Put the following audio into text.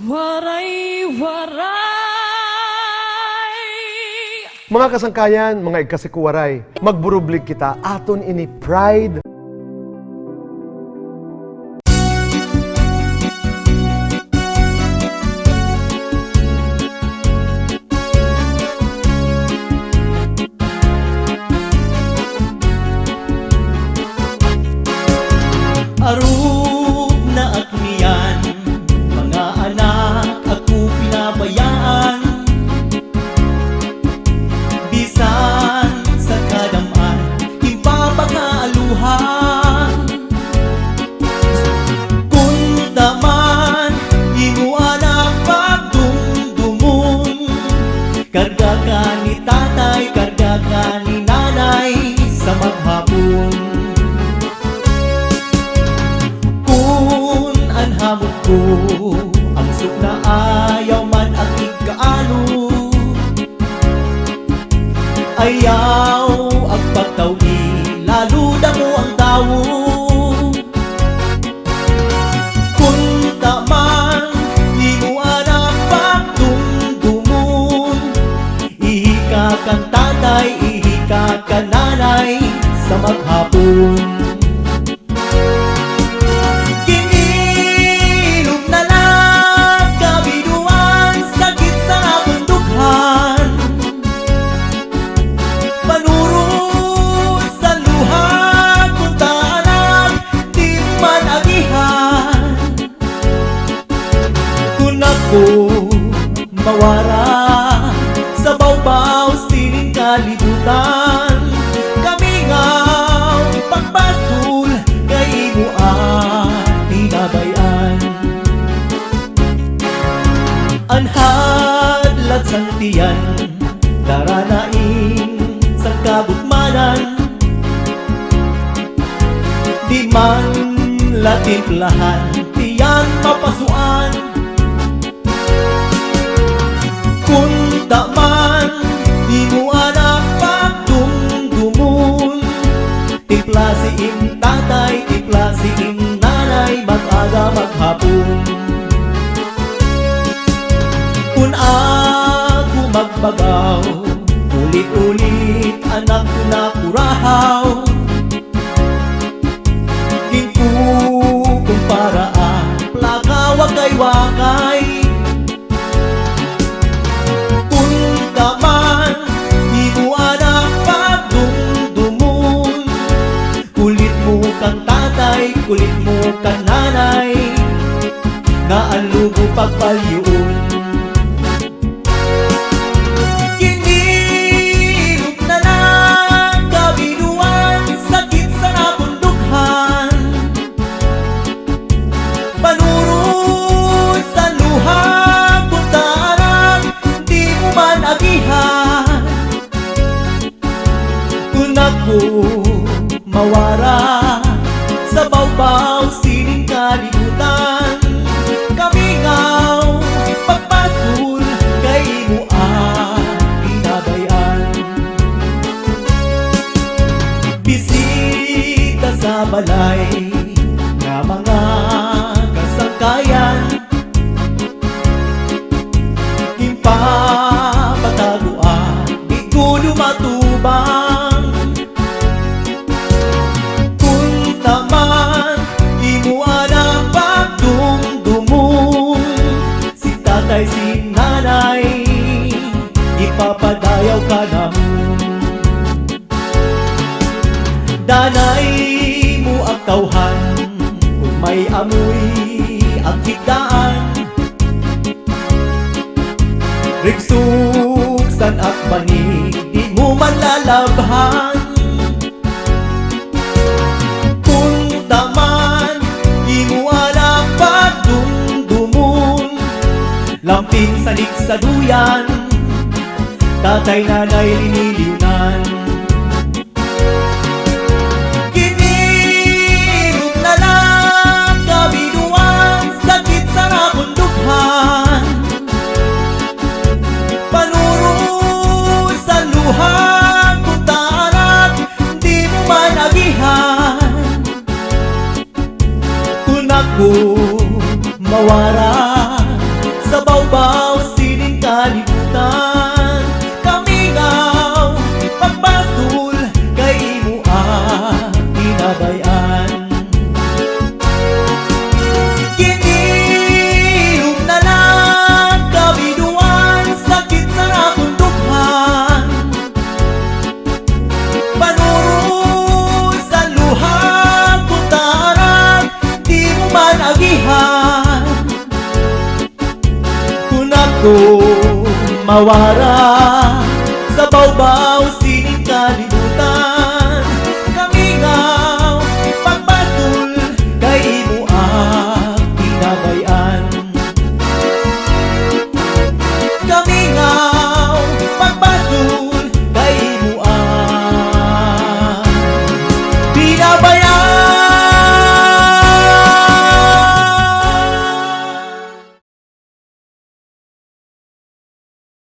Waray-waray! Mga kasangkayan, mga ikasikuwaray, magburublig kita aton ini pride. Arug na akmiyan, mga anak ako pinabayaan. Bisan sa kadaman, impapakaaluhan. Kung daman, inuan ang pagdumdumon. Karga ka ni tatay, karga ka ni nanay sa maghapon. Hamot ko ang suk na ayaw man ang ikaano. Ayaw ang pagtawi, lalo na mo ang tawo. Kung taman, di mo anak pagdumdumon. Ihika kang tatay, ihika kang nanay sa maghapon. Mawara sa bawbaw sining kalibutan. Kami nga pagpasul kay mo ang tinabayan. Anhadlat sang tiyan, daranain sa kabukmanan. Di man latimplahan, tiyan mapasuan. Kung taman, di mo anak pagdumdumon. Tipla si im tatay, tipla si im nanay, mag-aga maghapon. Kung ako magbagaw, ulit-ulit anak ko na kurahaw. Kinku kung paraan, plaka wakay-wakay. Kulit mo ka nanay, nga ang lugo pagpalyuon. Kinirog na lang kabinuan, sakit sa nabundukhan. Panuro sa luha, puntaran, di mo man agihan. Kung ako mawara sa bawbaw sining kalibutan, kami ngaw pagpasul kay mo ang pinabayan. Bisita sa balay nga mga kasangkayan, impapataguan, di ko lumatubang. Si nanay, ipapadayaw ka na mo. Danay mo ang tawhan, kung may amoy ang higdaan. Rigsuksan at banig, di mo man lalabhan. Kung taman, di mo anak pagdumdumon. Lamping salig sa duyan, tatay nanay liniliunan. Kinirog na lang kabinuan, sakit sa nabundukhan. Panuro sa luha, puntaran, di mo man agihan. Kung ako mawara ako mawara sa bawbaw